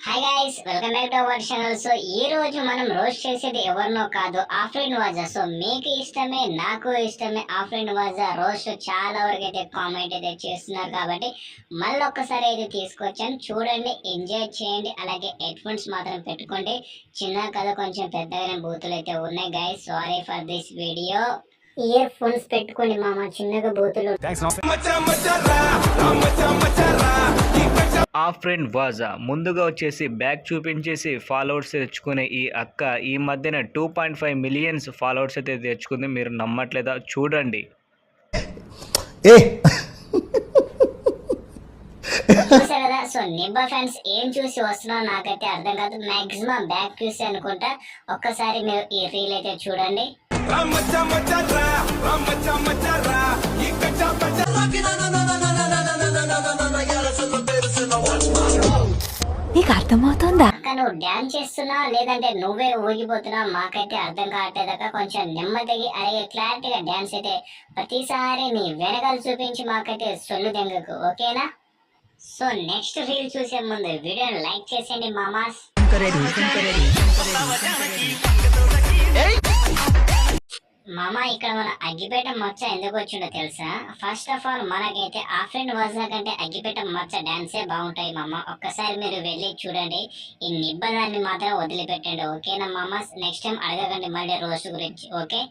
Hi guys, welcome back to our channel. So ఈ రోజు మనం రోస్ట్ చేసేది ఎవరినో కాదు, ఆఫ్రిన్ వాజా. సో మీకు ఇష్టమే, నాకు ఇష్టమే ఆఫ్రిన్ వాజా రోస్ట్. చాలా వరకు అయితే కామెంట్ అయితే చేస్తున్నారు కాబట్టి మళ్ళీ ఒక్కసారి అయితే తీసుకొచ్చాను. చూడండి, ఎంజాయ్ చేయండి. అలాగే హెడ్ ఫోన్స్ మాత్రం పెట్టుకోండి. చిన్న కథ కొంచెం పెద్దగానే బూతులు అయితే ఉన్నాయి guys. Sorry for this video. Ear phones పెట్టుకోండి మామ, చిన్నగా బూతులు. ఆఫ్రిన్ వాజా ముందుగా వచ్చేసి బ్యాక్ చూపించేసి ఫాలోవర్స్ తెచ్చుకునే ఈ అక్క ఈ మధ్యన 2.5 మిలియన్స్ ఫాలోవర్స్ అయితే తెచ్చుకుంది. మీరు నమ్మట్లేదా? చూడండి. చూసారు కదా. సో నిబ్బా ఫ్యాన్స్ ఏం చూసి వస్తున్నారో నాకైతే అర్థం కాదు. మాక్సిమం బ్యాక్ చూసి అనుకుంటా. ఒక్కసారి మీరు ఈ రీల్ అయితే చూడండి. నీకు అర్థమవుతుందా? అక్క నువ్వు డాన్స్ చేస్తున్నావు లేదంటే నువ్వే ఊగిపోతున్నావు మాకైతే అర్థం కావట్లేదక్క. కొంచెం నెమ్మదిగా అలాగే క్లారిటీగా డాన్స్ అయితే ప్రతిసారి నీ వెనకాల చూపించి మాకైతే సొల్లు దెంగకు, ఓకేనా? సో నెక్స్ట్ రీల్ చూసే ముందు వీడియోని లైక్ చేసేయండి మామాస్. మామ, ఇక్కడ మన అగ్గిపేట మచ్చ ఎందుకు వచ్చిండో తెలుసా? ఫస్ట్ ఆఫ్ ఆల్ మనకైతే ఆఫ్రిన్ వాజా కంటే అగ్గిపేట మచ్చ డాన్సే బాగుంటాయి మామ. ఒక్కసారి మీరు వెళ్ళి చూడండి. ఈ నిబంధనని మాత్రం వదిలిపెట్టండి, ఓకేనా మామ? నెక్స్ట్ టైం అడగకండి మళ్ళీ రోస్ట్ గురించి, ఓకే?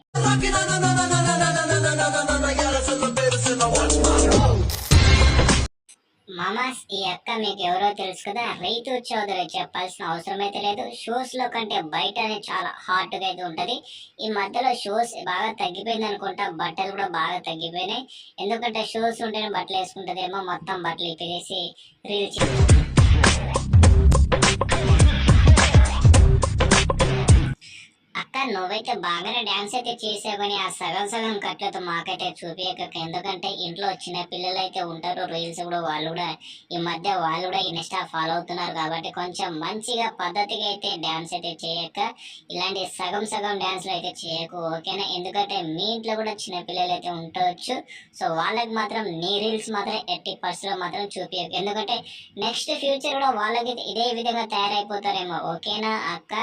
మామాస్, ఈ అక్క మీకు ఎవరో తెలుసు కదా, రైతు చౌదరి. చెప్పాల్సిన అవసరం అయితే లేదు. షోస్ లో కంటే బయటనే చాలా హాట్ గా అయితే ఉంటది. ఈ మధ్యలో షోస్ బాగా తగ్గిపోయింది అనుకుంటా. బట్టలు కూడా బాగా తగ్గిపోయినాయి. ఎందుకంటే షోస్ ఉంటేనే బట్టలు వేసుకుంటదేమో. మొత్తం బట్టలు ఇప్పేసి రీల్స్. అక్క నువ్వైతే బాగానే డాన్స్ అయితే చేసావు, కానీ ఆ సగం సగం కట్లతో మాకైతే చూపించక. ఎందుకంటే ఇంట్లో చిన్న పిల్లలు అయితే ఉంటారు, రీల్స్ కూడా వాళ్ళు కూడా ఈ మధ్య వాళ్ళు కూడా ఇన్స్టా ఫాలో అవుతున్నారు కాబట్టి కొంచెం మంచిగా పద్ధతిగా అయితే డాన్స్ అయితే చేయక. ఇలాంటి సగం సగం డాన్స్లు అయితే చేయకు, ఓకేనా? ఎందుకంటే మీ ఇంట్లో కూడా చిన్న పిల్లలు అయితే ఉండవచ్చు. సో వాళ్ళకి మాత్రం నీ రీల్స్ మాత్రం 80% మాత్రం చూపించకు. ఎందుకంటే నెక్స్ట్ ఫ్యూచర్ కూడా వాళ్ళకి ఇదే విధంగా తయారైపోతారేమో, ఓకేనా అక్క?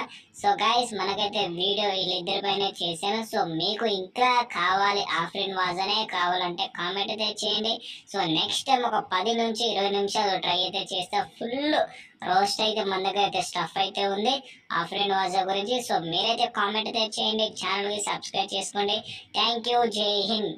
సో గైస్, మనకైతే వీడియో వీళ్ళిద్దరి పైన చేశాను. సో మీకు ఇంకా కావాలి, ఆఫ్రిన్ వాజానే కావాలంటే కామెంట్ అయితే చేయండి. సో నెక్స్ట్ టైం ఒక 10 నుంచి 20 నిమిషాలు ట్రై అయితే చేస్తే ఫుల్ రోస్ట్ అయితే మన దగ్గర అయితే స్టఫ్ అయితే ఉంది ఆఫ్రిన్ వాజా గురించి. సో మీరైతే కామెంట్ అయితే చేయండి, ఛానల్కి సబ్స్క్రైబ్ చేసుకోండి. థ్యాంక్ యూ, జై హింద్.